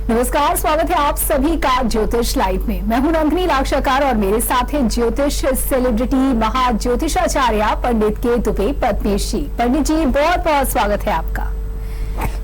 नमस्कार, स्वागत है आप सभी का ज्योतिष लाइव में। मैं हूं नंदिनी लाक्षाकार और मेरे साथ हैं ज्योतिष सेलिब्रिटी महाज्योतिषाचार्य पंडित के दुबे पद्मेश जी। पंडित जी, बहुत बहुत स्वागत है आपका।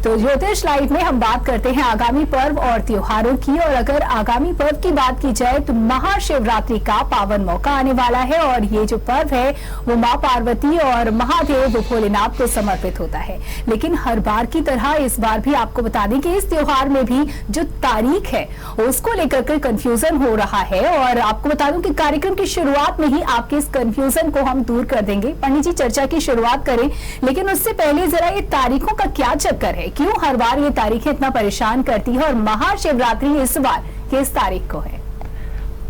तो ज्योतिष लाइव में हम बात करते हैं आगामी पर्व और त्योहारों की, और अगर आगामी पर्व की बात की जाए तो महाशिवरात्रि का पावन मौका आने वाला है, और ये जो पर्व है वो मां पार्वती और महादेव भोलेनाथ को समर्पित होता है। लेकिन हर बार की तरह इस बार भी आपको बता दें कि इस त्योहार में भी जो तारीख है उसको लेकर के कंफ्यूजन हो रहा है, और आपको बता दूं कि कार्यक्रम की शुरुआत में ही आपके इस कंफ्यूजन को हम दूर कर देंगे। पंडित जी, चर्चा की शुरुआत करें, लेकिन उससे पहले जरा ये तारीखों का क्या चक्कर है, क्यों हर बार ये तारीखें इतना परेशान करती है, और महाशिवरात्रि इस बार किस तारीख को है?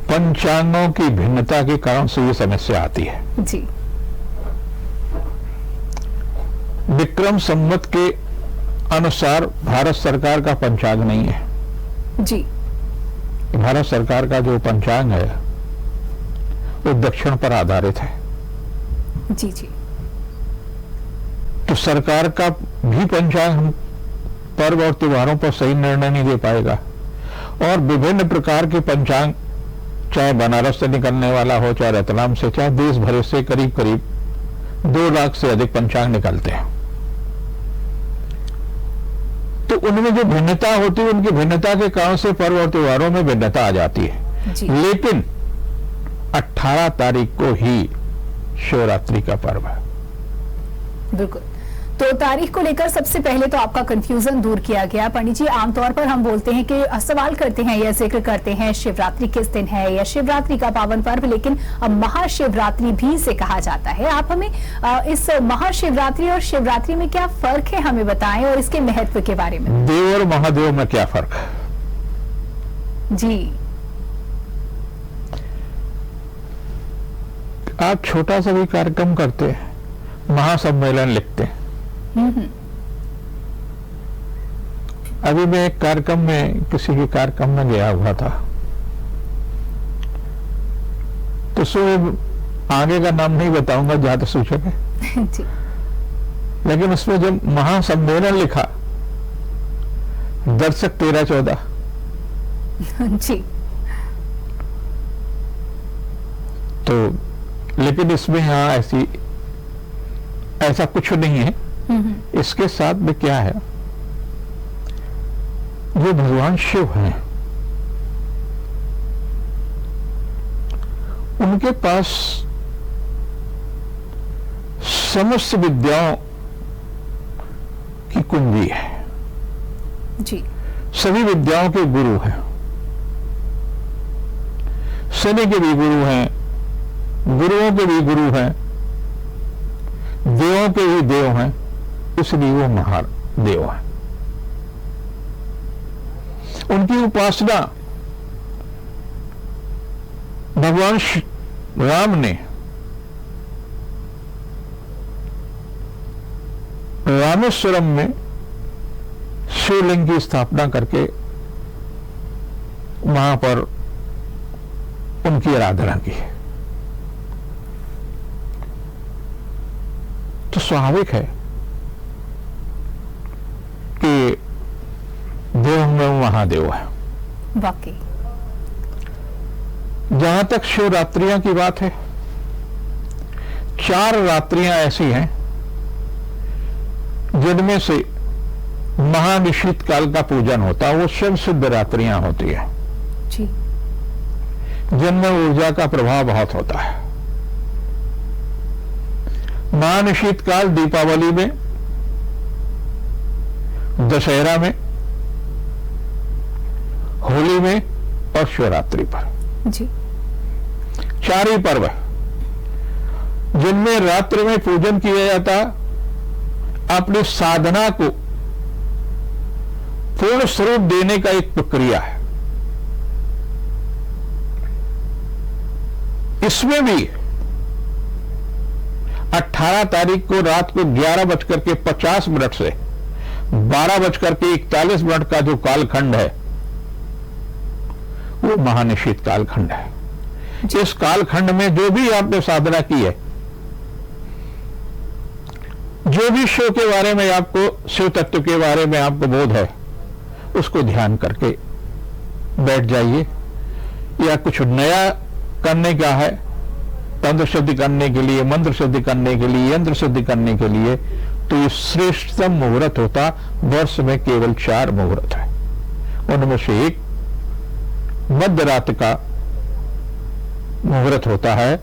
पंचांगों की भिन्नता के कारण से ये समस्या आती है जी। विक्रम संवत के अनुसार भारत सरकार का पंचांग नहीं है जी। भारत सरकार का जो पंचांग है वो दक्षिण पर आधारित है। जी जी। तो सरकार का भी पंचांग पर्व और त्योहारों पर सही निर्णय नहीं दे पाएगा, और विभिन्न प्रकार के पंचांग, चाहे बनारस से निकलने वाला हो, चाहे रतलाम से, चाहे देश भर से करीब करीब 2 लाख से अधिक पंचांग निकलते हैं। तो उनमें जो भिन्नता होती है, उनकी भिन्नता के कारण से पर्व और त्योहारों में भिन्नता आ जाती है। लेकिन 18 तारीख को ही शिवरात्रि का पर्व है। बिल्कुल। तो तारीख को लेकर सबसे पहले तो आपका कंफ्यूजन दूर किया गया। पंडित जी, आमतौर पर हम बोलते हैं कि सवाल करते हैं या जिक्र करते हैं शिवरात्रि किस दिन है या शिवरात्रि का पावन पर्व, लेकिन अब महाशिवरात्रि भी इसे कहा जाता है। आप हमें इस महाशिवरात्रि और शिवरात्रि में क्या फर्क है हमें बताएं, और इसके महत्व के बारे में। देव और महादेव में क्या फर्क है? जी। आप छोटा सा भी कार्यक्रम करते हैं, महासम्मेलन लिखते हैं। अभी मैं एक कार्यक्रम में, किसी के कार्यक्रम में गया हुआ था, तो सो आगे का नाम नहीं बताऊंगा, ज्यादा सूचक है लेकिन उसमें जब महासम्मेलन लिखा, दर्शक 13-14 जी। तो लेकिन इसमें यहाँ ऐसा कुछ नहीं है। इसके साथ में क्या है, जो भगवान शिव हैं, उनके पास समस्त विद्याओं की कुंजी है जी। सभी विद्याओं के गुरु हैं। शनि के भी गुरु हैं, गुरुओं के भी गुरु हैं, देवों के भी देव हैं, इसलिए वो महादेव हैं। उनकी उपासना भगवान राम ने रामेश्वरम में शिवलिंग की स्थापना करके वहां पर उनकी आराधना की है। तो स्वाभाविक है कि देव में महादेव है। वाकई। जहां तक शिवरात्रियां की बात है, 4 रात्रियां ऐसी हैं जिनमें से महानिशीत काल का पूजन होता है, वो शिव सिद्ध रात्रियां होती है जी। जिनमें ऊर्जा का प्रभाव बहुत होता है। महानिशीत काल दीपावली में, दशहरा में, होली में और शिवरात्रि पर जी। 4 ही पर्व जिनमें रात्रि में पूजन किया जाता, अपनी साधना को पूर्ण स्वरूप देने का एक प्रक्रिया है। इसमें भी 18 तारीख को रात को 11:50 से 12:41 का जो कालखंड है, वो महानिशीत कालखंड है। इस कालखंड में जो भी आपने साधना की है, जो भी शिव के बारे में आपको, शिव तत्व के बारे में आपको बोध है, उसको ध्यान करके बैठ जाइए। या कुछ नया करने का है, तंत्र शुद्धि करने के लिए, मंत्र शुद्धि करने के लिए, यंत्र शुद्धि करने के लिए, तो ये श्रेष्ठतम मुहूर्त होता। वर्ष में केवल 4 मुहूर्त है, उनमें से एक मध्य रात का मुहूर्त होता है।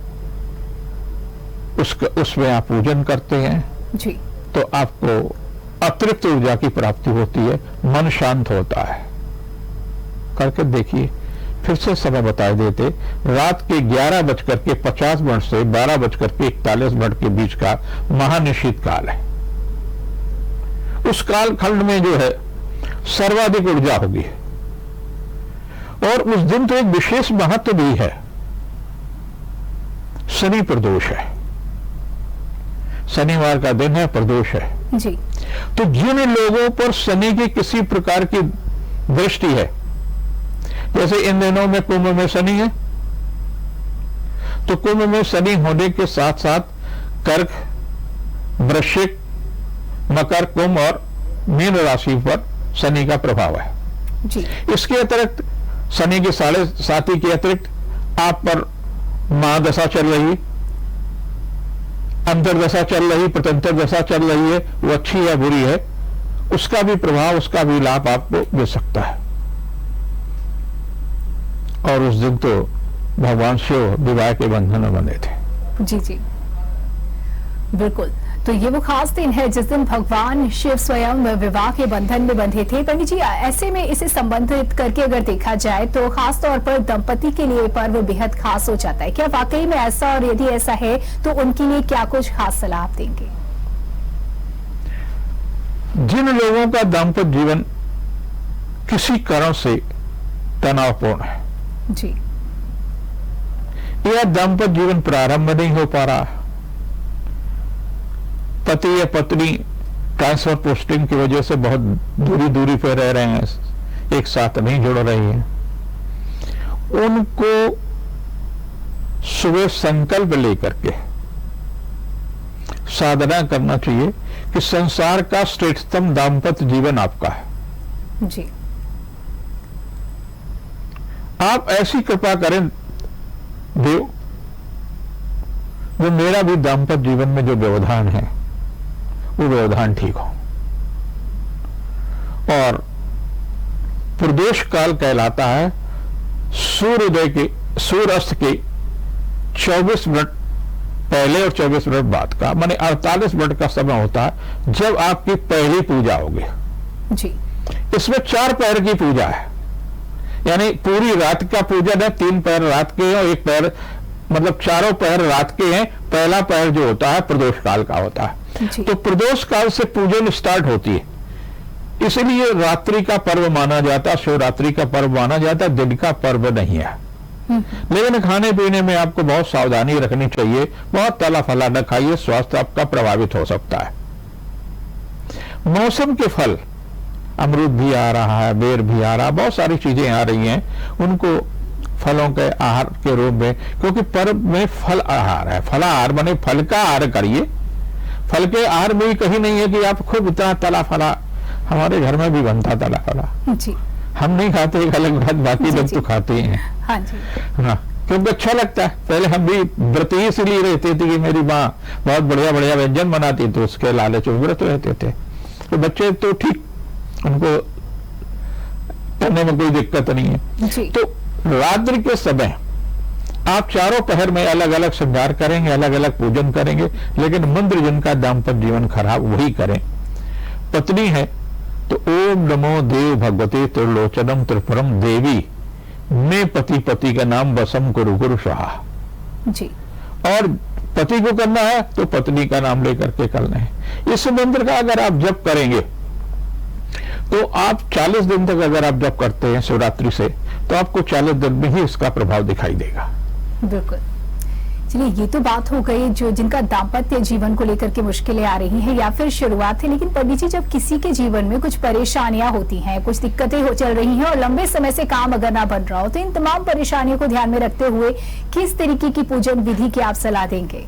उसमें आप पूजन करते हैं जी, तो आपको अतिरिक्त ऊर्जा की प्राप्ति होती है, मन शांत होता है। करके देखिए। फिर से समय बता देते, रात के 11:50 से 12:41 के बीच का महानिशीत काल है। उस काल खंड में जो है सर्वाधिक ऊर्जा होगी। और उस दिन तो एक विशेष महत्व भी है, शनि प्रदोष है, शनिवार का दिन है, प्रदोष है जी। तो जिन लोगों पर शनि की किसी प्रकार की दृष्टि है, जैसे इन दिनों में कुंभ में शनि है, तो कुंभ में शनि होने के साथ साथ कर्क, वृश्चिक, मकर, कुंभ और मीन राशि पर शनि का प्रभाव है जी। इसके अतिरिक्त शनि की 7.5 के अतिरिक्त आप पर महादशा चल रही, अंतर्दशा चल रही, प्रत्यंतर दशा चल रही है, वो अच्छी या बुरी है, उसका भी प्रभाव, उसका भी लाभ आपको मिल सकता है। और उस दिन तो भगवान शिव विवाह के बंधन में बंधे थे। जी जी, बिल्कुल। तो ये वो खास दिन है जिस दिन भगवान शिव स्वयं विवाह के बंधन में बंधे थे। पंडित जी, ऐसे में इसे संबंधित करके अगर देखा जाए तो खास तौर पर दंपति के लिए पर्व बेहद खास हो जाता है। क्या वाकई में ऐसा, और यदि ऐसा है तो उनके लिए क्या कुछ खास सलाह आप देंगे? जिन लोगों का दाम्पत्य जीवन किसी कारण से तनावपूर्ण है जी, या दाम्पत्य जीवन प्रारंभ नहीं हो पा रहा, पति या पत्नी ट्रांसफर पोस्टिंग की वजह से बहुत दूरी पे रह रहे हैं, एक साथ नहीं जुड़ रही हैं, उनको सुबह संकल्प लेकर के साधना करना चाहिए कि संसार का श्रेष्ठतम दाम्पत्य जीवन आपका है जी। आप ऐसी कृपा करें देव, वो मेरा भी दाम्पत्य जीवन में जो व्यवधान है वो व्यवधान ठीक हो। और प्रदोष काल कहलाता है सूर्यास्त के 24 मिनट पहले और 24 मिनट बाद का, माने 48 मिनट का समय होता है जब आपकी पहली पूजा होगी जी। इसमें 4 पहर की पूजा है, यानी पूरी रात का पूजन है। 3 पहर रात के हैं और 1 पहर, मतलब 4 पहर रात के हैं। पहला पहर जो होता है प्रदोष काल का होता है। तो प्रदोष काल से पूजन स्टार्ट होती है, इसलिए रात्रि का पर्व माना जाता है, शिवरात्रि का पर्व माना जाता है, दिन का पर्व नहीं है। लेकिन खाने पीने में आपको बहुत सावधानी रखनी चाहिए, बहुत तला फला न खाइए, स्वास्थ्य आपका प्रभावित हो सकता है। मौसम के फल, अमरूद भी आ रहा है, बेर भी आ रहा है, बहुत सारी चीजें आ रही हैं, उनको फलों के आहार के रूप में, क्योंकि पर्व में फल आहार है, फलाहार माने फल का आहार करिए। फल के आहार में ही कहीं नहीं है कि आप खूब इतना तला फला, हमारे घर में भी बनता तला फला जी। हम नहीं खाते, एक अलग बात, बाकी लोग तो खाते ही हैं। हाँ जी। हाँ, क्योंकि अच्छा लगता है। पहले हम भी व्रती इसलिए रहते थे कि मेरी माँ बहुत बढ़िया बढ़िया व्यंजन बनाती, तो उसके लालच में व्रत रहते थे। तो बच्चे तो ठीक, उनको करने में कोई दिक्कत नहीं है जी। तो रात्रि के समय आप 4 पहर में अलग अलग श्रृंगार करेंगे, अलग अलग पूजन करेंगे, लेकिन मंत्र जिनका दाम्पत्य जीवन खराब वही करें। पत्नी है तो ओम नमो देव भगवते त्रिलोचनम त्रिपुरम देवी मैं पति का नाम बसम गुरु गुरु स्वाहा जी। और पति को करना है तो पत्नी का नाम लेकर के करना है। इस मंत्र का अगर आप जप करेंगे तो आप 40 दिन तक अगर आप जप करते हैं शिवरात्रि से, तो आपको 40 दिन में ही इसका प्रभाव दिखाई देगा। बिल्कुल। चलिए, ये तो बात हो गई जो जिनका दाम्पत्य जीवन को लेकर के मुश्किलें आ रही हैं या फिर शुरुआत है। लेकिन पंडित जी, जब किसी के जीवन में कुछ परेशानियां होती हैं, कुछ दिक्कतें हो चल रही हैं और लंबे समय से काम अगर ना बन रहा हो, तो इन तमाम परेशानियों को ध्यान में रखते हुए किस तरीके की पूजन विधि की आप सलाह देंगे?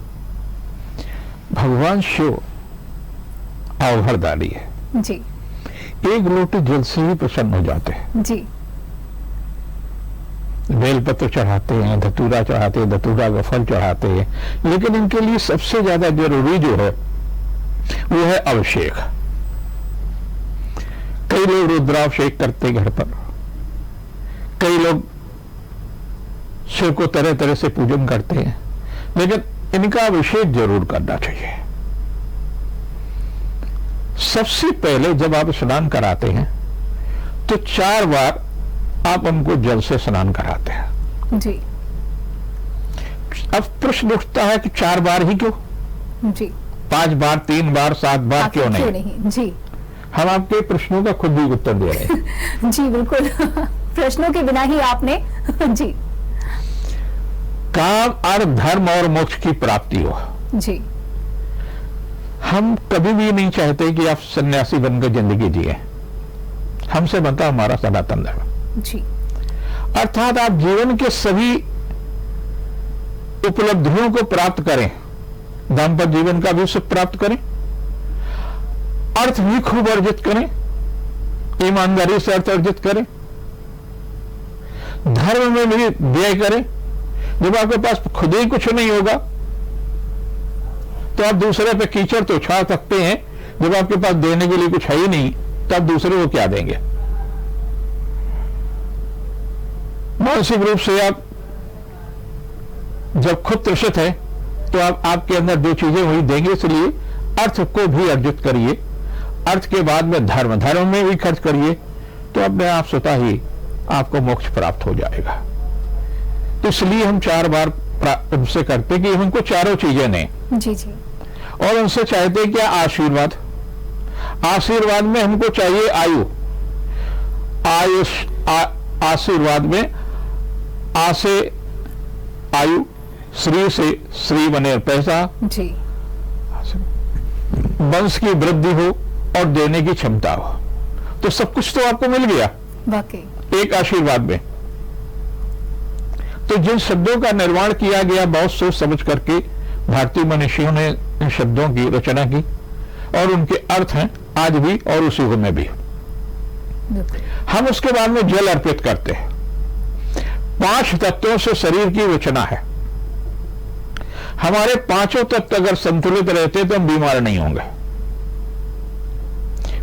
भगवान शिव अवघड़दारी है, जी। एक लोटे जल से ही प्रसन्न हो जाते हैं। जी। बेलपत्र चढ़ाते हैं, धतूरा चढ़ाते हैं, धतूरा का फल चढ़ाते हैं, लेकिन इनके लिए सबसे ज्यादा जरूरी जो है वो है अभिषेक। कई लोग रुद्राभिषेक करते हैं घर पर, कई लोग शिव को तरह तरह से पूजन करते हैं, लेकिन इनका अभिषेक जरूर करना चाहिए। सबसे पहले जब आप स्नान कराते हैं तो 4 बार आप उनको जल से स्नान कराते हैं। जी। अब प्रश्न उठता है कि 4 बार ही क्यों? जी। 5 बार, 3 बार, 7 बार क्यों नहीं? जी। हम आपके प्रश्नों का खुद ही उत्तर दे रहे हैं। जी बिल्कुल। प्रश्नों के बिना ही आपने जी। काम, अर्थ, धर्म और मोक्ष की प्राप्ति हो। जी। हम कभी भी नहीं चाहते कि आप सन्यासी बनकर जिंदगी जिए। हमसे बनता हमारा सनातन धर्म। जी। अर्थात आप जीवन के सभी उपलब्धियों को प्राप्त करें, दाम्पत्य जीवन का भी सुख प्राप्त करें, अर्थ भी खूब अर्जित करें, ईमानदारी से अर्थ अर्जित करें, धर्म में भी व्यय करें। जब आपके पास खुद ही कुछ नहीं होगा तो आप दूसरे पे कीचड़ तो उछाल सकते हैं, जब आपके पास देने के लिए कुछ है ही नहीं तो आप दूसरे को क्या देंगे? मानसिक रूप से आप जब खुद त्रसित है तो आप आपके अंदर 2 चीजें वही देंगे, इसलिए अर्थ को भी अर्जित करिए, अर्थ के बाद में धर्म, धर्म में भी खर्च करिए, तो अपने आप स्वतः ही आपको मोक्ष प्राप्त हो जाएगा। तो इसलिए हम 4 बार उनसे करते कि हमको चारों चीजें दें। जी जी। और उनसे चाहते क्या? आशीर्वाद। आशीर्वाद में हमको चाहिए आयु। आयुष, आशीर्वाद में आ से आयु, श्री से श्री बने पैसा, जी। वंश की वृद्धि हो और देने की क्षमता हो, तो सब कुछ तो आपको मिल गया वाकई एक आशीर्वाद में। तो जिन शब्दों का निर्माण किया गया बहुत सोच समझ करके भारतीय मनीषियों ने इन शब्दों की रचना की, और उनके अर्थ हैं आज भी और उस युग में भी। हम उसके बाद में जल अर्पित करते हैं। 5 तत्वों से शरीर की रचना है। हमारे 5 तत्व अगर संतुलित रहते तो हम बीमार नहीं होंगे।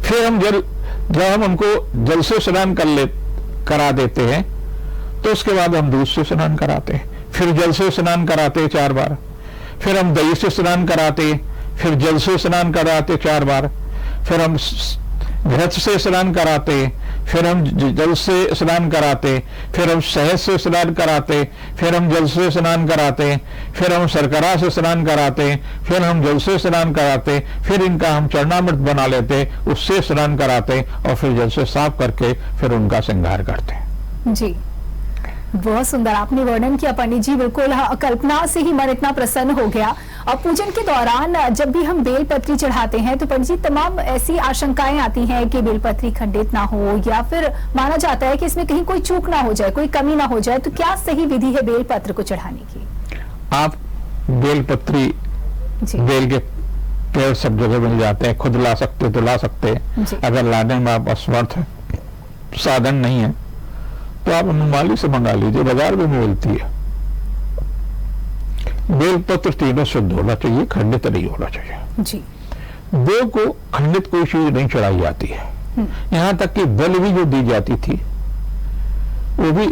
फिर हम जब हम उनको जल से स्नान करा देते हैं तो उसके बाद हम दूध से स्नान कराते हैं, फिर जल से स्नान कराते हैं 4 बार, फिर हम दही से स्नान कराते हैं, फिर जल से स्नान कराते 4 बार, फिर हम घृत से स्नान कराते, फिर हम जल से स्नान कराते, फिर हम शहद से स्नान कराते, फिर हम जल से स्नान कराते, फिर हम शर्करा से स्नान कराते, फिर हम जल से स्नान कराते, फिर इनका हम चरणामृत बना लेते, उससे स्नान कराते और फिर जल से साफ करके फिर उनका श्रृंगार करते। जी बहुत सुंदर आपने वर्णन किया पंडित जी। बिल्कुल कल्पना से ही मन इतना प्रसन्न हो गया। और पूजन के दौरान जब भी हम बेलपत्री चढ़ाते हैं तो पंडित जी तमाम ऐसी आशंकाएं आती हैं कि बेलपत्री खंडित ना हो, या फिर माना जाता है कि इसमें कहीं कोई चूक ना हो जाए, कोई कमी ना हो जाए, तो क्या सही विधि है बेलपत्र को चढ़ाने की? आप बेलपत्री बेल के पेड़ सब जगह मिल जाते हैं, खुद ला सकते तो ला सकते हैं, अगर लाने में आप असमर्थ साधन नहीं है तो आप माली से मंगा लीजिए, बाजार में मिलती है। बेलपत्र तीनों शुद्ध होना चाहिए, खंडित नहीं होना चाहिए जी। दो को खंडित कोई चीज नहीं चढ़ाई जाती है। यहां तक कि बल भी जो दी जाती थी वो भी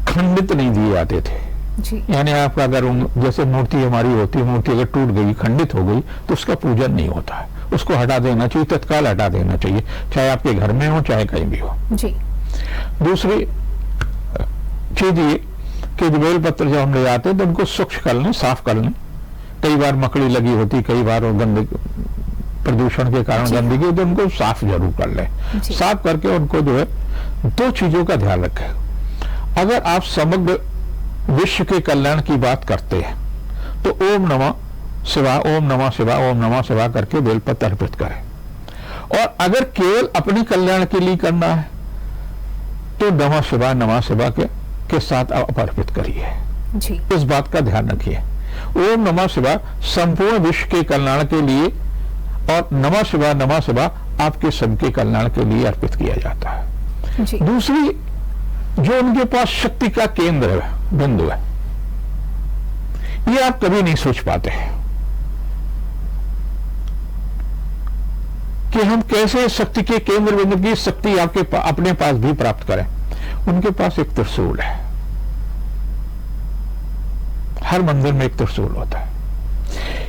खंडित नहीं दिए जाते थे जी। यानी आपका अगर जैसे मूर्ति हमारी होती है, मूर्ति अगर टूट गई, खंडित हो गई तो उसका पूजन नहीं होता है, उसको हटा देना चाहिए, तत्काल हटा देना चाहिए, चाहे आपके घर में हो चाहे कहीं भी हो जी। दूसरी चीज ये कि बेलपत्र जब हम ले जाते हैं तो उनको स्वच्छ कर लें, साफ कर लें। कई बार मकड़ी लगी होती, कई बार गंदगी, प्रदूषण के कारण गंदगी, तो उनको साफ जरूर कर लें। साफ करके उनको जो है 2 चीजों का ध्यान रखें। अगर आप समग्र विश्व के कल्याण की बात करते हैं तो ओम नमः शिवाय, ओम नमः शिवाय, ओम नमः शिवाय करके बेलपत्र अर्पित करें। और अगर केवल अपने कल्याण के लिए करना है तो नमः शिवाय के साथ आप अर्पित करिए जी। इस बात का ध्यान रखिए। ओम नमः शिवाय संपूर्ण विश्व के कल्याण के लिए, और नमः शिवाय आपके सबके कल्याण के लिए अर्पित किया जाता है। जी। दूसरी, जो उनके पास शक्ति का केंद्र है, बिंदु है, ये आप कभी नहीं सोच पाते कि हम कैसे शक्ति के केंद्र बिंदु की शक्ति अपने पास भी प्राप्त करें। उनके पास एक त्रिशूल है, हर मंदिर में एक त्रिशूल होता है।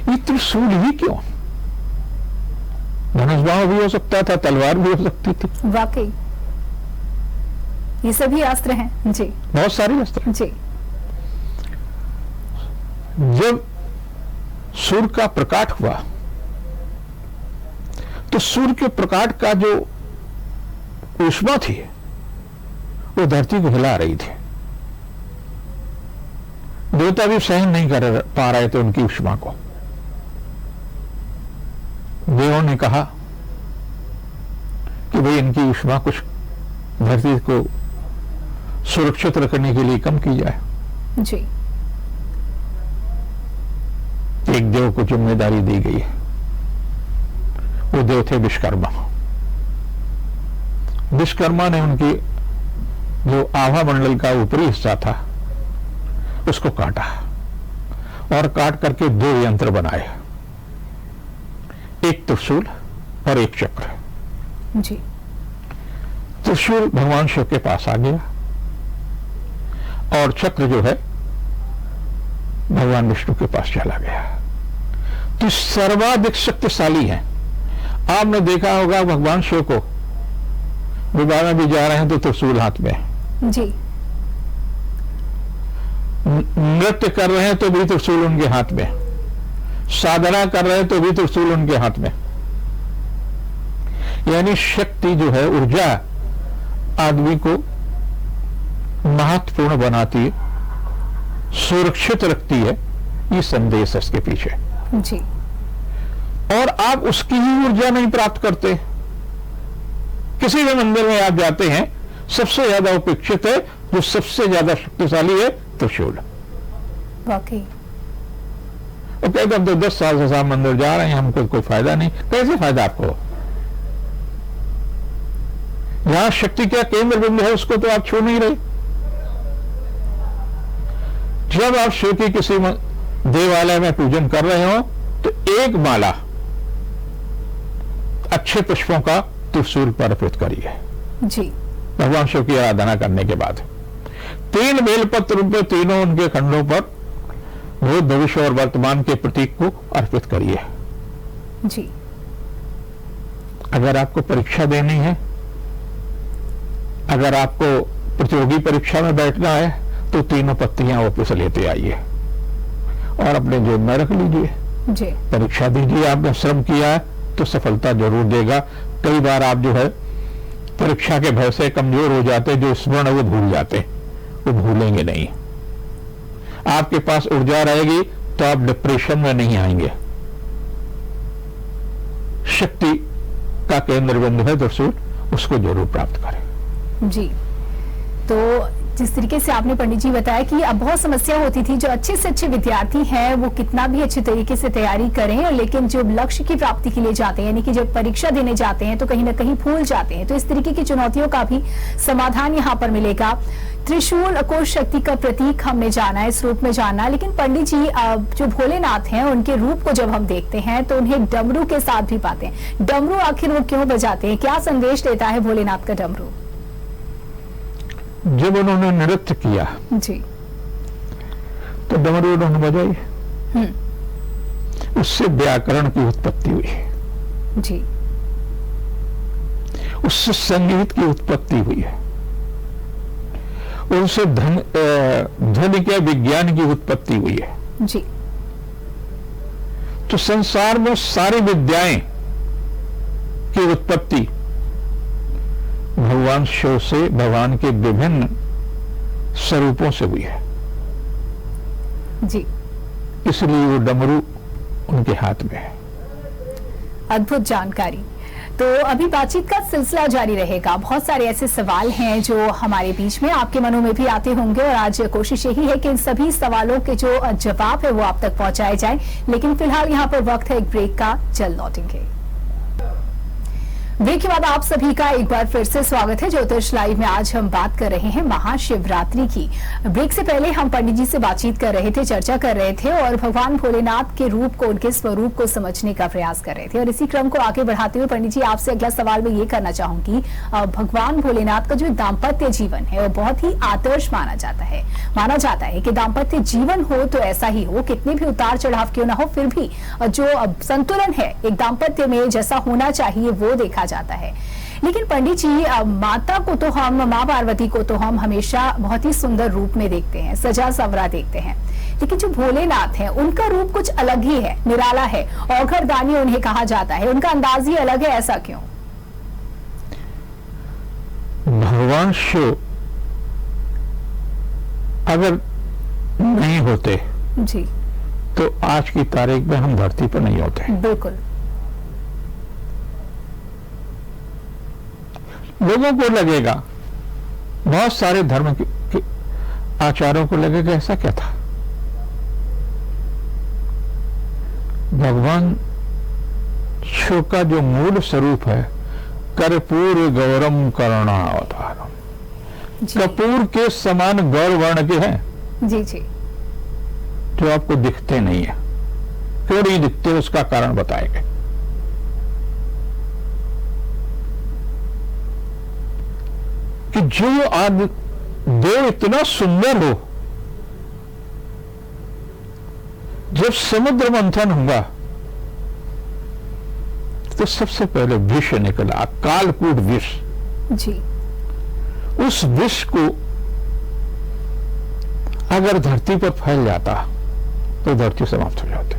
ये त्रिशूल ही क्यों? धनुष बाण भी हो सकता था, तलवार भी हो सकती थी। वाकई ये सभी अस्त्र हैं। जी, बहुत सारे अस्त्र हैं। जी। जब सूर्य का प्रकाट हुआ तो सूर्य के प्रकाट का जो ऊष्मा थी वो धरती को हिला रही थी। देवता भी सहन नहीं कर पा रहे थे उनकी ऊष्मा को। देवों ने कहा कि भाई इनकी ऊष्मा कुछ धरती को सुरक्षित रखने के लिए कम की जाए। जी। एक देव को जिम्मेदारी दी गई है, वो देव थे विश्वकर्मा। विश्वकर्मा ने उनकी जो आभा मंडल का ऊपरी हिस्सा था उसको काटा और काट करके 2 यंत्र बनाए, एक त्रिशूल और एक चक्र। जी। त्रिशूल भगवान शिव के पास आ गया और चक्र जो है भगवान विष्णु के पास चला गया। तो सर्वाधिक शक्तिशाली है। आपने देखा होगा भगवान शिव को विवाह में भी जा रहे हैं तो त्रिशूल हाथ में है। जी। नृत्य कर रहे हैं तो भी त्रिशूल उनके हाथ में, साधना कर रहे हैं तो भी त्रिशूल उनके हाथ में। यानी शक्ति जो है, ऊर्जा आदमी को महत्वपूर्ण बनाती है, सुरक्षित रखती है। ये संदेश है इसके पीछे। जी। और आप उसकी ही ऊर्जा नहीं प्राप्त करते। किसी भी मंदिर में आप जाते हैं, सबसे ज्यादा उपेक्षित है, जो सबसे ज्यादा शक्तिशाली है, त्रिशूल। वाकई। और कहते हम तो 10 साल से साहब मंदिर जा रहे हैं, हमको कोई फायदा नहीं। कैसे फायदा आपको? जहां शक्ति का केंद्र बिंदु है उसको तो आप छू नहीं रहे। जब आप शिव की किसी देवालय में पूजन कर रहे हो तो एक माला अच्छे पुष्पों का त्रिशूल पर अर्पित करिए। जी। भगवान शिव की आराधना करने के बाद 3 बेलपत्र पे तीनों उनके खंडों पर भूत, भविष्य और वर्तमान के प्रतीक को अर्पित करिए। जी। अगर आपको परीक्षा देनी है, अगर आपको प्रतियोगी परीक्षा में बैठना है तो तीनों पत्तियां वापस लेते आइए और अपने जेब में रख लीजिए। जी। परीक्षा दीजिए, आपने श्रम किया है तो सफलता जरूर देगा। कई बार आप जो है परीक्षा के भय से कमजोर हो जाते, जो स्मरण वो भूल जाते, वो भूलेंगे नहीं। आपके पास ऊर्जा रहेगी तो आप डिप्रेशन में नहीं आएंगे। शक्ति का केंद्र बिंदु है त्रिशूल, उसको जरूर प्राप्त करें। जी। तो जिस तरीके से आपने पंडित जी बताया कि अब बहुत समस्या होती थी, जो अच्छे से अच्छे विद्यार्थी हैं वो कितना भी अच्छे तरीके से तैयारी करें, लेकिन जो लक्ष्य की प्राप्ति के लिए जाते हैं, यानी कि जब परीक्षा देने जाते हैं तो कहीं ना कहीं भूल जाते हैं। तो इस तरीके की चुनौतियों का भी समाधान यहाँ पर मिलेगा। त्रिशूल को शक्ति का प्रतीक हमने जाना है, इस रूप में जाना। लेकिन पंडित जी, जो भोलेनाथ हैं उनके रूप को जब हम देखते हैं तो उन्हें डमरू के साथ भी पाते हैं। डमरू आखिर वो क्यों बजाते हैं? क्या संदेश देता है भोलेनाथ का डमरू? जब उन्होंने नृत्य किया जी, तो डमरू उन्होंने बजाई, उससे व्याकरण की उत्पत्ति हुई, जी, उससे संगीत की उत्पत्ति हुई है, उनसे ध्वनि के विज्ञान की उत्पत्ति हुई है। जी। तो संसार में सारी विद्याएं की उत्पत्ति भगवान शिव से, भगवान के विभिन्न स्वरूपों से हुई है। जी। इसलिए वो डमरू उनके हाथ में है। अद्भुत जानकारी। तो अभी बातचीत का सिलसिला जारी रहेगा। बहुत सारे ऐसे सवाल हैं जो हमारे बीच में, आपके मनों में भी आते होंगे, और आज कोशिश यही है कि इन सभी सवालों के जो जवाब है वो आप तक पहुंचाए जाएं। लेकिन फिलहाल यहाँ पर वक्त है एक ब्रेक का, जल्द लौटेंगे। ब्रेक के बाद आप सभी का एक बार फिर से स्वागत है ज्योतिष लाइव में। आज हम बात कर रहे हैं महाशिवरात्रि की। ब्रेक से पहले हम पंडित जी से बातचीत कर रहे थे, चर्चा कर रहे थे और भगवान भोलेनाथ के रूप को, उनके स्वरूप को समझने का प्रयास कर रहे थे। और इसी क्रम को आगे बढ़ाते हुए पंडित जी, आपसे अगला सवाल मैं ये करना चाहूंगी, भगवान भोलेनाथ का जो दाम्पत्य जीवन है वो बहुत ही आदर्श माना जाता है। माना जाता है कि दाम्पत्य जीवन हो तो ऐसा ही हो, कितने भी उतार चढ़ाव क्यों ना हो, फिर भी जो संतुलन है एक दाम्पत्य में जैसा होना चाहिए वो देखा जाता है। लेकिन पंडित जी, माता को तो हम, माँ पार्वती को तो हम हमेशा बहुत ही सुंदर रूप में देखते हैं, सजा सवरा देखते हैं, लेकिन जो भोलेनाथ हैं उनका रूप कुछ अलग ही है, निराला है, औघड़दानी उन्हें कहा जाता है, उनका अंदाज ही अलग है। ऐसा क्यों? भगवान शिव अगर नहीं होते जी तो आज की तारीख में हम धरती पर नहीं होते। बिल्कुल। लोगों को लगेगा, बहुत सारे धर्म के आचार्यों को लगेगा ऐसा क्या था। भगवान शिव का जो मूल स्वरूप है, कर्पूर गौरम करुणावतारम, कपूर के समान गौर वर्ण के हैं जी जी, जो आपको दिखते नहीं है। क्यों नहीं दिखते, उसका कारण बताएंगे। कि जो आज देव इतना सुंदर हो, जब समुद्र मंथन हुआ तो सबसे पहले विष निकला, कालकूट विष जी। उस विष को अगर धरती पर फैल जाता तो धरती समाप्त हो जाती।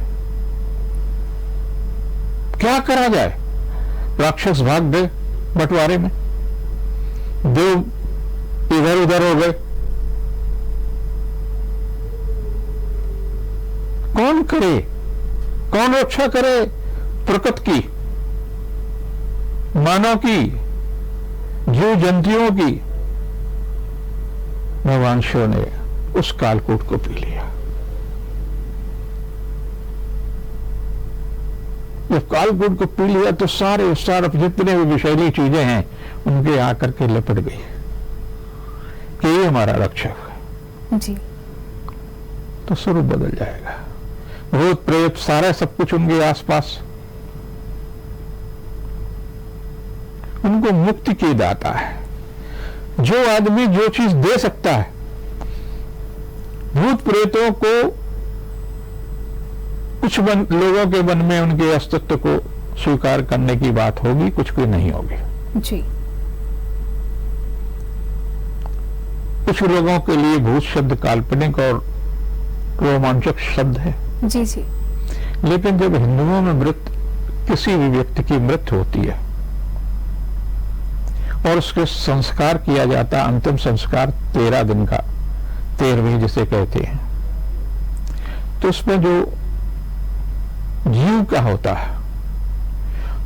क्या करा जाए? राक्षस भाग गए बंटवारे में, देव इधर उधर हो गए। कौन करे, कौन रक्षा करे प्रकृति की, मानव की, जीव जंतुओं की? भगवान शिव ने उस कालकूट को पी लिया। जब कालकूट को पी लिया तो सारे जितने भी विषैली चीजें हैं उनके आकर के लिपट गई कि ये हमारा रक्षक है जी। तो स्वरूप बदल जाएगा। भूत प्रेत सारा सब कुछ उनके आसपास, उनको मुक्ति की दाता है। जो आदमी जो चीज दे सकता है, भूत प्रेतों को कुछ लोगों के मन में उनके अस्तित्व को स्वीकार करने की बात होगी, कुछ भी नहीं होगी जी। कुछ लोगों के लिए भूत शब्द काल्पनिक और रोमांचक शब्द है जी जी। लेकिन जब हिंदुओं में किसी भी व्यक्ति की मृत्यु होती है और उसके संस्कार किया जाता, अंतिम संस्कार 13 दिन का, 13वीं जिसे कहते हैं, तो उसमें जो जीव का होता है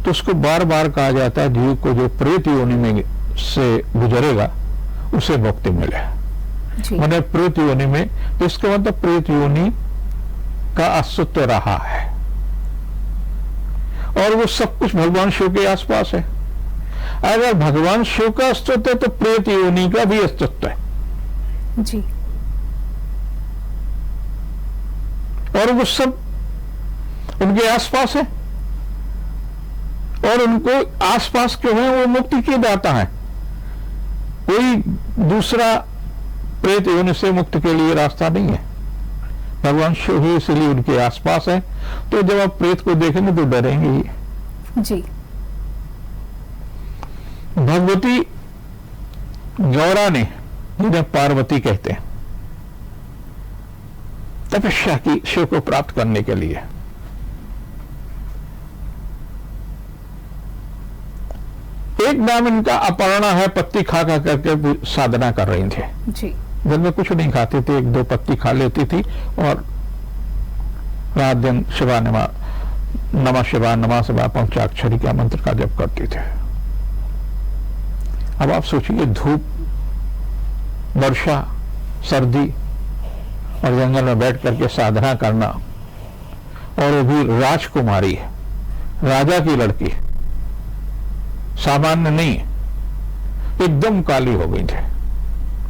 तो उसको बार बार कहा जाता है, जीव को जो प्रेत योनि में से गुजरेगा उसे मुक्ति मिले। मैंने प्रेत योनि में, तो इसका मतलब प्रेत योनि का अस्तित्व रहा है और वो सब कुछ भगवान शिव के आसपास है। अगर भगवान शिव का अस्तित्व है तो प्रेत योनि का भी अस्तित्व है जी। और वो सब उनके आसपास है और उनको आसपास क्यों है? वो मुक्ति के दाता है। कोई दूसरा प्रेत योनि से मुक्ति के लिए रास्ता नहीं है, भगवान शिव ही इसलिए उनके आसपास है। तो जब आप प्रेत को देखेंगे तो डरेंगे ही जी। भगवती गौरा ने, जिन्हें पार्वती कहते हैं, तपस्या की शिव को प्राप्त करने के लिए। एक नाम इनका अपर्णा है, पत्ती खा खा करके साधना कर रही थी जी। दिन में कुछ नहीं खाती थी, 1-2 पत्ती खा लेती थी और रात दिन शिवा नमः शिवाय नमः शिवाय पंचाक्षरी का मंत्र का जप करती थे। अब आप सोचिए, धूप, वर्षा, सर्दी और जंगल में बैठ करके साधना करना, और वो भी राजकुमारी है, राजा की लड़की, सामान्य नहीं, एकदम काली हो गई थी,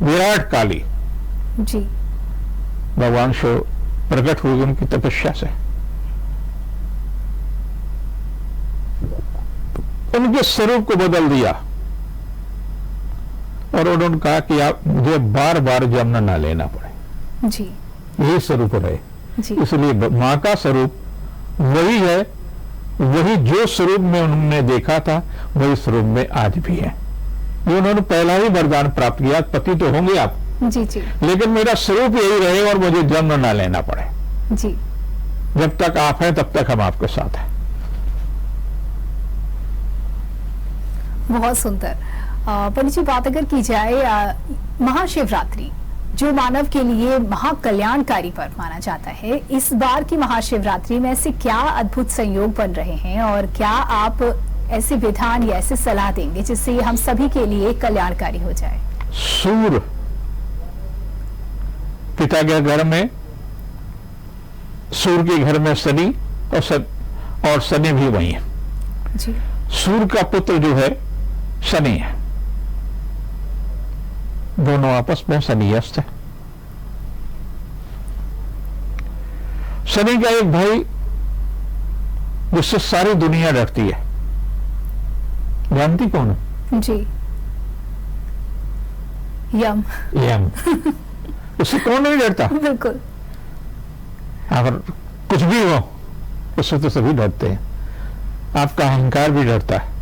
विराट काली। जी। भगवान शिव प्रकट हुए उनकी तपस्या से, उनके स्वरूप को बदल दिया और उन्होंने कहा कि आप मुझे बार बार जन्म ना लेना पड़े। जी। यही स्वरूप रहे। जी। इसलिए मां का स्वरूप वही है, वही जो स्वरूप में उन्होंने देखा था वही स्वरूप में आज भी है। ये उन्होंने पहला ही वरदान प्राप्त किया, पति तो होंगे आप, जी। जी। लेकिन मेरा स्वरूप यही रहे और मुझे जन्म ना लेना पड़े। जी। जब तक आप हैं तब तक हम आपके साथ हैं। बहुत सुंदर। पंडित जी, बात अगर की जाए महाशिवरात्रि, जो मानव के लिए महाकल्याणकारी पर्व माना जाता है, इस बार की महाशिवरात्रि में ऐसे क्या अद्भुत संयोग बन रहे हैं और क्या आप ऐसे विधान या ऐसे सलाह देंगे जिससे हम सभी के लिए कल्याणकारी हो जाए? सूर्य पिता के घर में, सूर्य के घर में शनि और शनि भी वही है। जी। सूर्य का पुत्र जो है शनि है, दोनों आपस में शनियस्त है। शनि का एक भाई जिससे सारी दुनिया डरती है, जानती कौन है? जी। यम। यम। उससे कौन नहीं डरता? बिल्कुल। अगर कुछ भी हो उससे तो सभी डरते हैं। आपका अहंकार भी डरता है।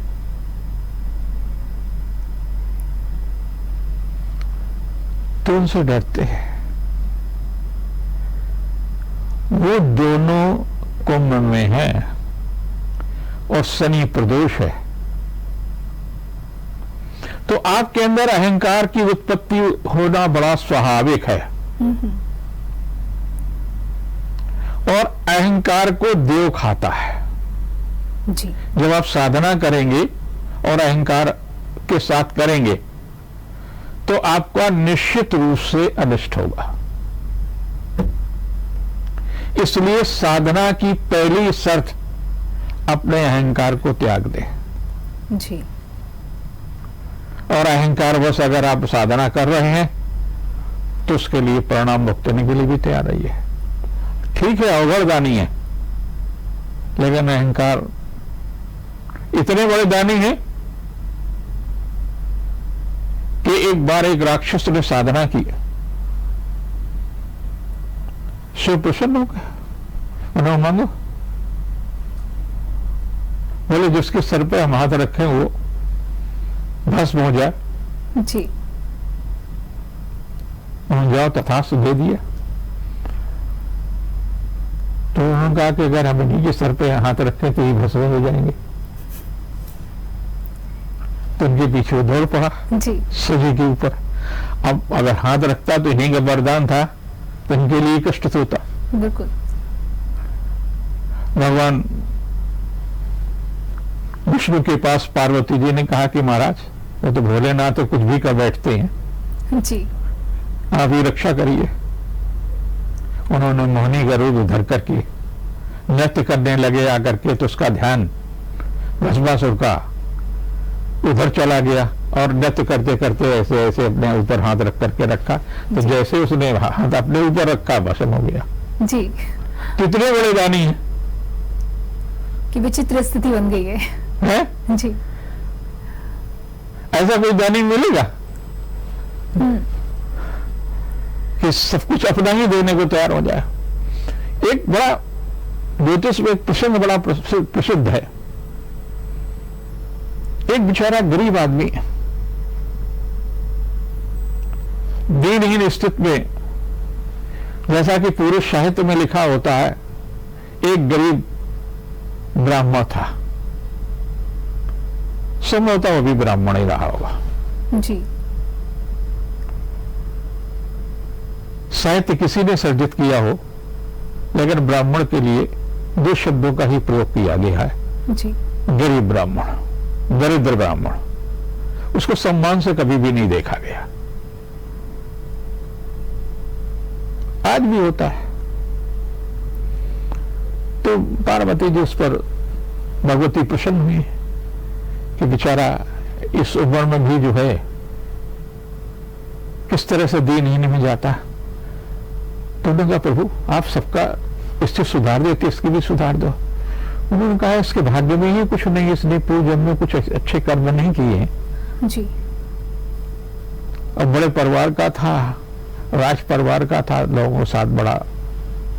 तो उनसे डरते हैं। वो दोनों कुंभ में है और शनि प्रदोष है, तो आपके अंदर अहंकार की उत्पत्ति होना बड़ा स्वाभाविक है। और अहंकार को देव खाता है। जी। जब आप साधना करेंगे और अहंकार के साथ करेंगे तो आपका निश्चित रूप से अनिष्ट होगा। इसलिए साधना की पहली शर्त अपने अहंकार को त्याग दें। जी। और अहंकार बस अगर आप साधना कर रहे हैं तो उसके लिए परिणाम भुगतने के लिए भी तैयार रहिए। ठीक है, अवगढ़ दानी है, लेकिन अहंकार इतने बड़े दानी हैं कि एक बार एक राक्षस ने साधना की, शिव प्रसन्न हो गए, उन्हें मांगो, बोले जिसके सर पे हम हाथ रखें वो भस्म हो जाए। जी। उन्होंने जाओ तथास्तु दे दिया। तो उन्होंने कहा कि अगर हम इन्हीं के सर पे हाथ रखें तो ये भस्म हो जाएंगे। तो उनके पीछे दौड़ पड़ा जी। सभी के ऊपर। अब अगर हाथ रखता तो इन्हीं का वरदान था, तो इनके लिए कष्ट होता। बिल्कुल। भगवान विष्णु के पास पार्वती जी ने कहा कि महाराज, वो तो भोलेनाथ तो कुछ भी कर बैठते हैं, जी। आप ही रक्षा करिए। उन्होंने मोहिनी का रूप धर करके नृत्य करने लगे आकर के, तो उसका ध्यान भस्मासुर का उधर चला गया और नृत्य करते करते ऐसे ऐसे अपने ऊपर हाथ रख करके रखा, तो जैसे उसने हाथ अपने ऊपर रखा भस्म हो गया। जी। कितने बड़े दानी हैं कि विचित्र स्थिति बन गई है। है? जी। ऐसा कोई दानी मिलेगा कि सब कुछ अपना ही देने को तैयार हो जाए। एक बड़ा ज्योतिष में एक प्रसंग बड़ा प्रसिद्ध है। एक बेचारा गरीब आदमी दीनहीन स्थिति में, जैसा कि पूरे साहित्य में लिखा होता है, एक गरीब ब्राह्मण था। संभवतः वो भी ब्राह्मण ही रहा होगा। जी। साहित्य किसी ने सर्जित किया हो, लेकिन ब्राह्मण के लिए दो शब्दों का ही प्रयोग किया गया है। जी। गरीब ब्राह्मण, दरिद्र ब्राह्मण। उसको सम्मान से कभी भी नहीं देखा गया। आज भी होता है। तो पार्वती जी उस पर भगवती प्रसन्न हुई कि बेचारा इस उम्र में भी जो है किस तरह से दीनहीन में जाता। तो उन्होंने कहा प्रभु आप सबका इससे सुधार देते, इसकी भी सुधार दो। उन्होंने कहा इसके भाग्य में ही कुछ नहीं, इसने पूर्व जन्म में कुछ अच्छे कर्म नहीं किए हैं जी। और बड़े परिवार का था, राज परिवार का था, लोगों के साथ बड़ा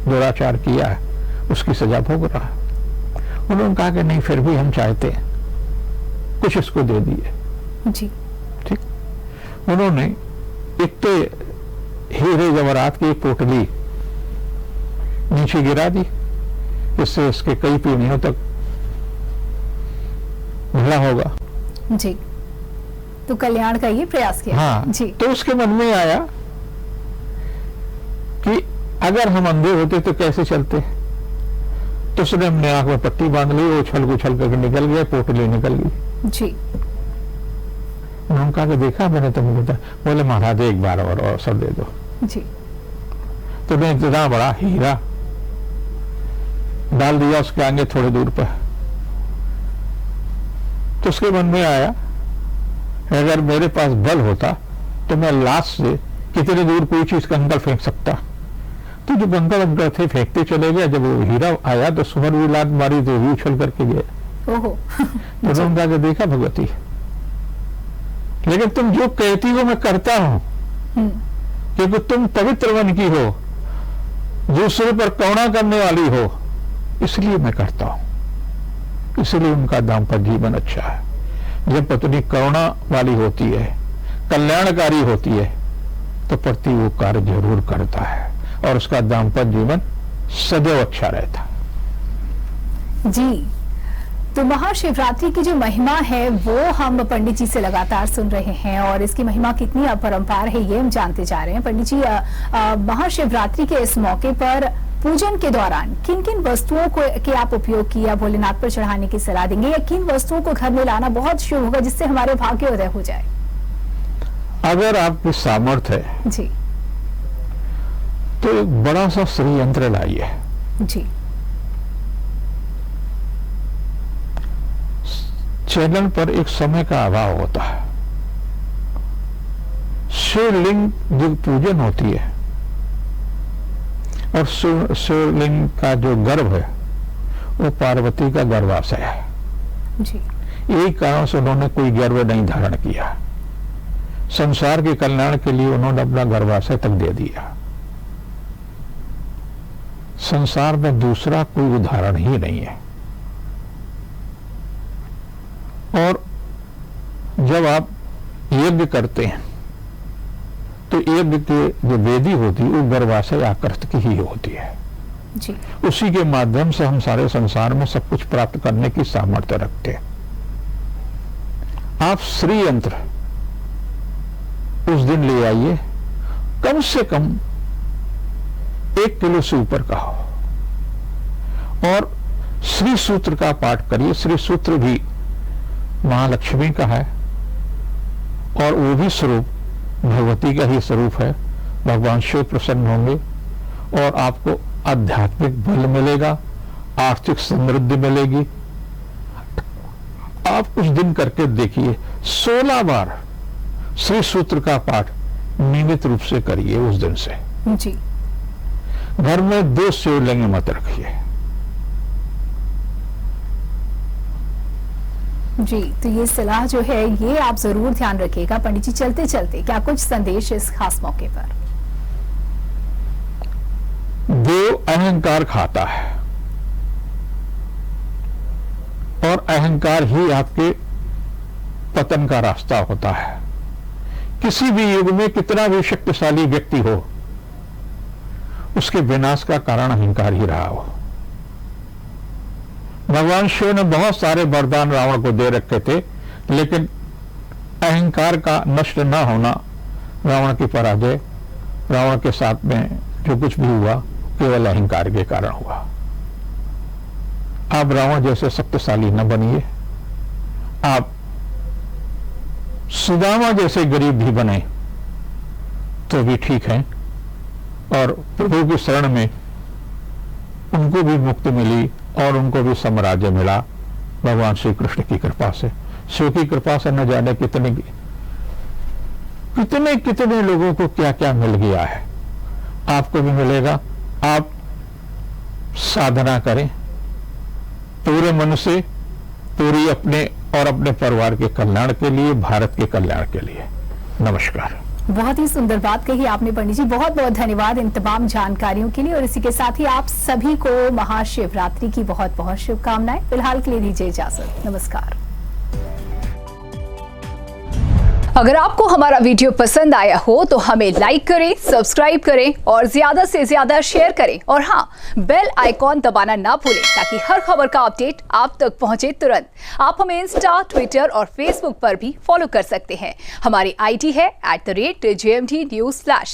दुराचार किया है, उसकी सजा भोग रहा। उन्होंने कहा कि नहीं फिर भी हम चाहते हैं कुछ इसको दे दिए जी। ठीक। उन्होंने एक तो हीरे जवाहरात की पोटली नीचे गिरा दी, इससे इसके कई पीढ़ियों तक भला होगा जी। तो कल्याण का ये प्रयास किया। हाँ जी। तो उसके मन में आया कि अगर हम अंधे होते तो कैसे चलते। तो उसने अपने आंख में पट्टी बांध ली, वो उछल उछल करके निकल गया, पोटली निकल गई। जी। उन्होंने कहा कि देखा मैंने तुमको बताया। बोले महाराज एक बार और अवसर दे दो। जी। तो मैं इतना बड़ा हीरा डाल दिया उसके आगे थोड़ी दूर पर। तो उसके मन में आया अगर मेरे पास बल होता तो मैं लाश से कितनी दूर कोई चीज कंकड़ फेंक सकता। तो जो कंकड़ थे फेंकते चले गए, जब वो हीरा आया तो सुमर भी लात मारी तो भी उछल करके गए। ओहो। तो उन्होंने कहा कि देखा भगवती, लेकिन तुम जो कहती हो मैं करता हूं, क्योंकि तुम पवित्र मन की हो, दूसरे पर करुणा करने वाली हो, इसलिए मैं करता हूं। इसलिए उनका दाम्पत्य जीवन अच्छा है। जब पत्नी करुणा वाली होती है, कल्याणकारी होती है, तो पति वो कार्य जरूर करता है और उसका दाम्पत्य जीवन सदैव अच्छा रहता है। जी। तो महाशिवरात्रि की जो महिमा है वो हम पंडित जी से लगातार सुन रहे हैं और इसकी महिमा कितनी अपरंपार है ये हम जानते जा रहे हैं। पंडित जी, महाशिवरात्रि के इस मौके पर पूजन के दौरान किन किन वस्तुओं को के आप उपयोग किया भोलेनाथ पर चढ़ाने की सलाह देंगे, या किन वस्तुओं को घर में लाना बहुत शुभ होगा जिससे हमारे भाग्योदय हो जाए? अगर आपकी सामर्थ्य है जी। तो एक बड़ा सा श्री यंत्र लाइए। जी। चैनल पर एक समय का अभाव होता है। शिवलिंग जो पूजन होती है और शिवलिंग का जो गर्भ है वो पार्वती का गर्भाशय है जी। यही कारण से उन्होंने कोई गर्भ नहीं धारण किया। संसार के कल्याण के लिए उन्होंने अपना गर्भाशय तक दे दिया। संसार में दूसरा कोई उदाहरण ही नहीं है। और जब आप यज्ञ करते हैं तो यज्ञ के जो वेदी होती है वो गर्भाशय आकृत की ही होती है जी। उसी के माध्यम से हम सारे संसार में सब कुछ प्राप्त करने की सामर्थ्य रखते हैं। आप श्री यंत्र उस दिन ले आइए, कम से कम 1 किलो से ऊपर का हो, और श्री सूत्र का पाठ करिए। श्री सूत्र भी महालक्ष्मी का है और वो भी स्वरूप भगवती का ही स्वरूप है। भगवान शिव प्रसन्न होंगे और आपको आध्यात्मिक बल मिलेगा, आर्थिक समृद्धि मिलेगी। आप कुछ दिन करके देखिए, 16 बार श्री सूत्र का पाठ नियमित रूप से करिए उस दिन से जी। घर में 2 शिवलिंग मत रखिए जी। तो ये सलाह जो है ये आप जरूर ध्यान रखिएगा। पंडित जी, चलते चलते क्या कुछ संदेश इस खास मौके पर? देव अहंकार खाता है और अहंकार ही आपके पतन का रास्ता होता है। किसी भी युग में कितना भी शक्तिशाली व्यक्ति हो, उसके विनाश का कारण अहंकार ही रहा हो। भगवान शिव ने बहुत सारे वरदान रावण को दे रखे थे, लेकिन अहंकार का नष्ट न होना रावण की पराजय, रावण के साथ में जो कुछ भी हुआ केवल अहंकार के कारण हुआ। आप रावण जैसे शक्तिशाली न बनिए, आप सुदामा जैसे गरीब भी बने तो भी ठीक है। और प्रभु की शरण में उनको भी मुक्ति मिली और उनको भी साम्राज्य मिला भगवान श्री कृष्ण की कृपा से। शिव की कृपा से न जाने कितने लोगों को क्या क्या मिल गया है। आपको भी मिलेगा। आप साधना करें पूरे मन से, पूरी अपने और अपने परिवार के कल्याण के लिए, भारत के कल्याण के लिए। नमस्कार। बहुत ही सुंदर बात कही आपने पंडित जी, बहुत बहुत धन्यवाद इन तमाम जानकारियों के लिए। और इसी के साथ ही आप सभी को महाशिवरात्रि की बहुत बहुत शुभकामनाएं। फिलहाल के लिए दीजिए इजाजत। नमस्कार। अगर आपको हमारा वीडियो पसंद आया हो तो हमें लाइक करें, सब्सक्राइब करें और ज्यादा से ज्यादा शेयर करें। और हाँ, बेल आइकॉन दबाना ना भूलें ताकि हर खबर का अपडेट आप तक पहुंचे तुरंत। आप हमें इंस्टा, ट्विटर और फेसबुक पर भी फॉलो कर सकते हैं। हमारी आईडी है @JMT News Flash।